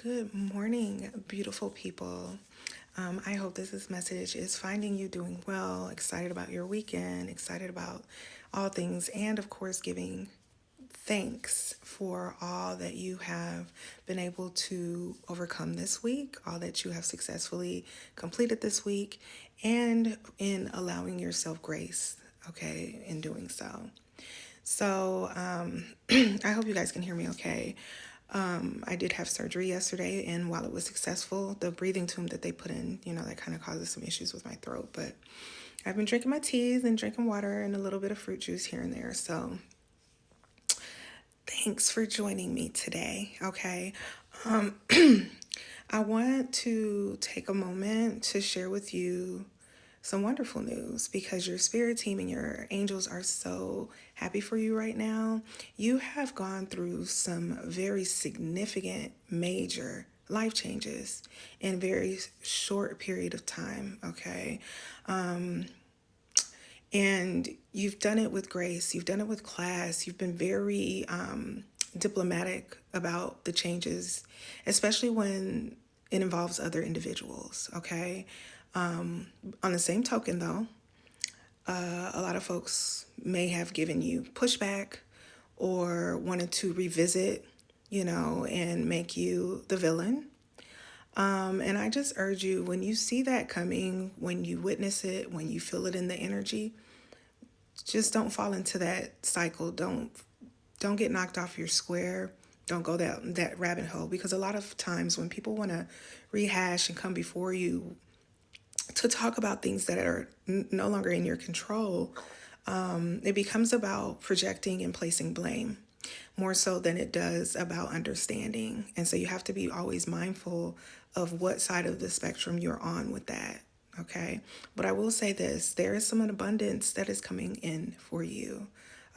Good morning, beautiful people. I hope this message is finding you doing well, excited about your weekend, excited about all things, and of course, giving thanks for all that you have been able to overcome this week, all that you have successfully completed this week, and in allowing yourself grace, okay, in doing so. So, I hope you guys can hear me okay. I did have surgery yesterday, and while it was successful, the breathing tube that they put in, that kind of causes some issues with my throat. But I've been drinking my teas and drinking water and a little bit of fruit juice here and there. So thanks for joining me today. Okay. I want to take a moment to share with you some wonderful news because your spirit team and your angels are so happy for you right now. You have gone through some very significant, major life changes in a very short period of time, okay? And you've done it with grace, you've done it with class, you've been very diplomatic about the changes, especially when it involves other individuals, okay? On the same token, though, a lot of folks may have given you pushback or wanted to revisit, and make you the villain. And I just urge you, when you see that coming, when you witness it, when you feel it in the energy, just don't fall into that cycle. Don't get knocked off your square. Don't go that rabbit hole, because a lot of times when people want to rehash and come before you to talk about things that are no longer in your control, it becomes about projecting and placing blame more so than it does about understanding. And so you have to be always mindful of what side of the spectrum you're on with that. Okay. But I will say this, there is some abundance that is coming in for you.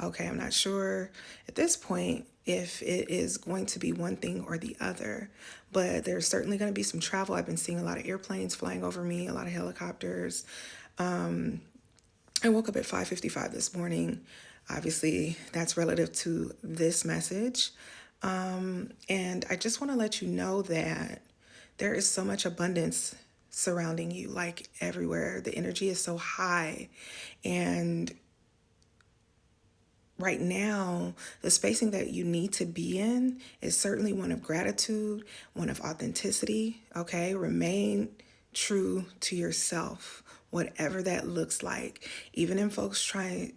Okay. I'm not sure at this point if it is going to be one thing or the other, but there's certainly going to be some travel. I've been seeing a lot of airplanes flying over me, a lot of helicopters. I woke up at 5:55 this morning. Obviously, that's relative to this message. And I just want to let you know that there is so much abundance surrounding you, like everywhere. The energy is so high. And right now, the spacing that you need to be in is certainly one of gratitude, one of authenticity, okay? Remain true to yourself, whatever that looks like. Even if folks try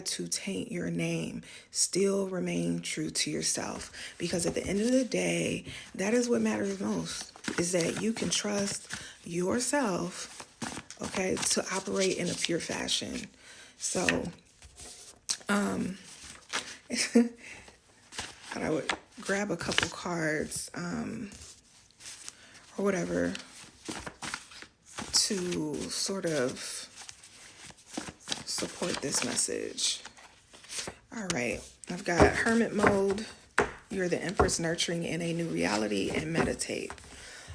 to taint your name, still remain true to yourself, because at the end of the day, that is what matters most, is that you can trust yourself, okay, to operate in a pure fashion. So thought I would grab a couple cards or whatever to sort of support this message. All right, I've got Hermit Mode, You're the Empress, Nurturing in a New Reality, and Meditate.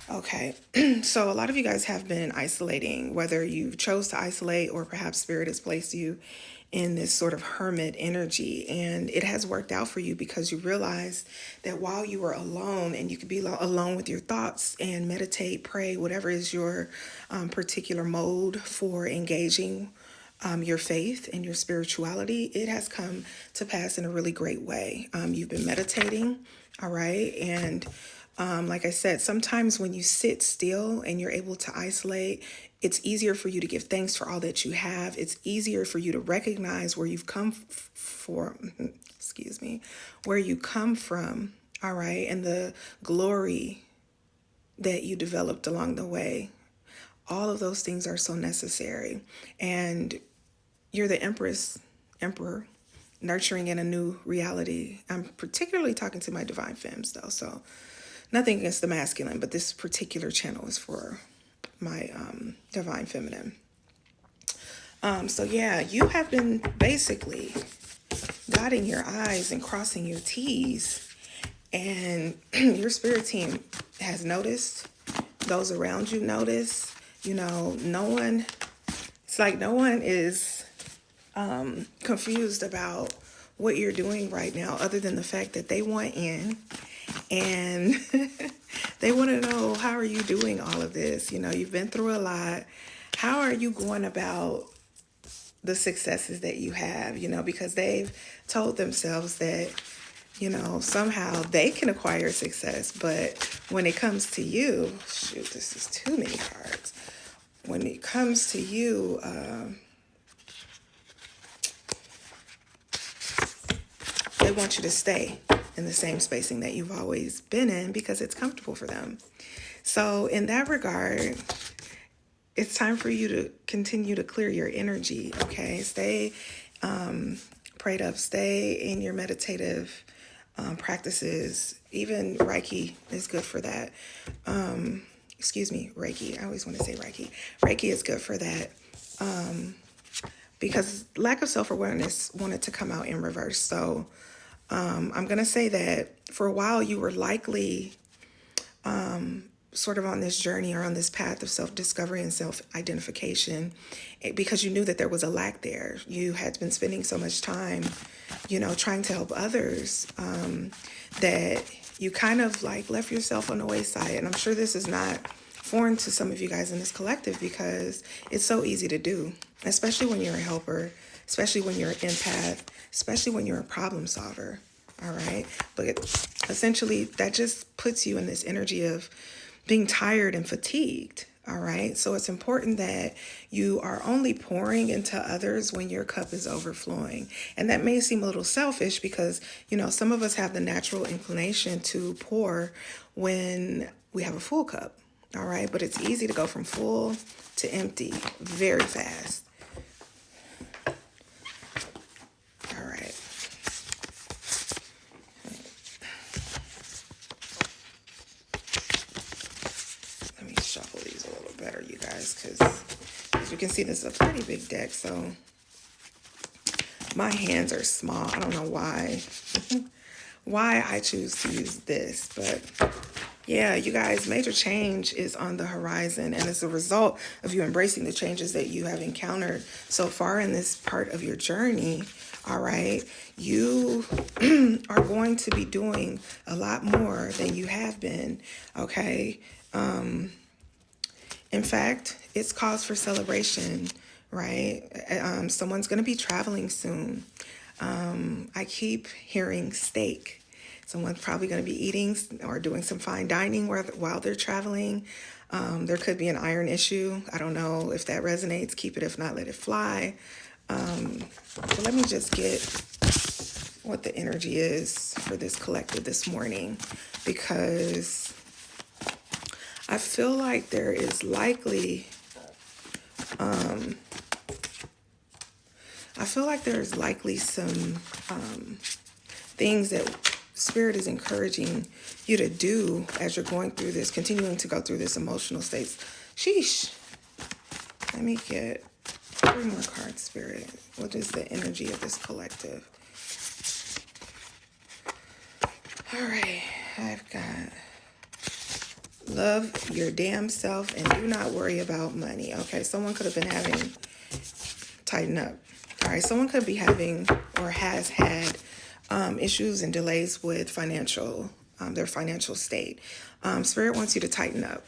Okay, so a lot of you guys have been isolating, whether you chose to isolate or perhaps Spirit has placed you in this sort of hermit energy, and it has worked out for you because you realize that while you were alone, and you could be alone with your thoughts and meditate, pray, whatever is your particular mode for engaging your faith and your spirituality, it has come to pass in a really great way. You've been meditating, all right, and like I said, sometimes when you sit still and you're able to isolate, it's easier for you to give thanks for all that you have. It's easier for you to recognize where you've come where you come from, all right, and the glory that you developed along the way. All of those things are so necessary. And you're the emperor, nurturing in a new reality. I'm particularly talking to my divine femmes, though, so nothing against the masculine, but this particular channel is for my divine feminine. So yeah, you have been basically dotting your I's and crossing your T's, and your spirit team has noticed. Those around you notice. No one is confused about what you're doing right now, other than the fact that they want in. And They want to know, how are you doing all of this? You know, you've been through a lot. How are you going about the successes that you have? You know, because they've told themselves that, you know, somehow they can acquire success. But when it comes to you, shoot, this is too many cards. When it comes to you, they want you to stay in the same spacing that you've always been in because it's comfortable for them. So in that regard, it's time for you to continue to clear your energy, okay? Stay prayed up, stay in your meditative practices. Even Reiki is good for that. Excuse me, Reiki. I always want to say Reiki. Reiki is good for that. Because lack of self-awareness wanted to come out in reverse. So I'm going to say that for a while you were likely sort of on this journey or on this path of self-discovery and self-identification because you knew that there was a lack there. You had been spending so much time, you know, trying to help others that you kind of like left yourself on the wayside. And I'm sure this is not foreign to some of you guys in this collective because it's so easy to do, especially when you're a helper, especially when you're an empath, especially when you're a problem solver. All right. But essentially that just puts you in this energy of being tired and fatigued. All right. So it's important that you are only pouring into others when your cup is overflowing. And that may seem a little selfish because, you know, some of us have the natural inclination to pour when we have a full cup. All right. But it's easy to go from full to empty very fast. All right. Shuffle these a little better, you guys, because as you can see, this is a pretty big deck, so my hands are small. I don't know why I choose to use this, but yeah, you guys, major change is on the horizon, and as a result of you embracing the changes that you have encountered so far in this part of your journey, all right, you are going to be doing a lot more than you have been, okay? In fact, it's cause for celebration, right? Someone's going to be traveling soon. I keep hearing steak. Someone's probably going to be eating or doing some fine dining while they're traveling. There could be an iron issue. I don't know if that resonates. Keep it. If not, let it fly. So let me just get what the energy is for this collective this morning, because I feel like there is likely, some things that Spirit is encouraging you to do as you're going through this, continuing to go through this emotional states. Sheesh. Let me get 3 more cards, Spirit. What is the energy of this collective? All right, I've got love your damn self and do not worry about money. Okay, someone could have been having, tighten up. All right, someone could be having or has had issues and delays with their financial state. Spirit wants you to tighten up.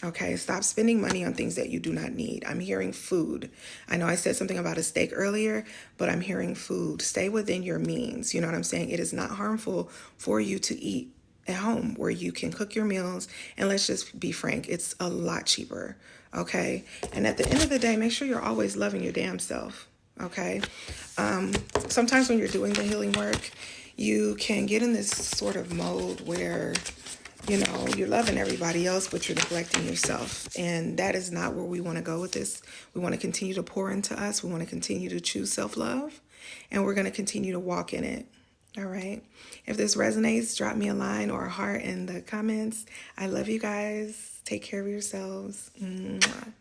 Okay, stop spending money on things that you do not need. I'm hearing food. I know I said something about a steak earlier, but I'm hearing food. Stay within your means. You know what I'm saying? It is not harmful for you to eat at home where you can cook your meals. And let's just be frank, it's a lot cheaper. Okay. And at the end of the day, make sure you're always loving your damn self. Okay. Sometimes when you're doing the healing work, you can get in this sort of mode where, you know, you're loving everybody else, but you're neglecting yourself. And that is not where we want to go with this. We want to continue to pour into us. We want to continue to choose self-love, and we're going to continue to walk in it. All right. If this resonates, drop me a line or a heart in the comments. I love you guys. Take care of yourselves. Mwah.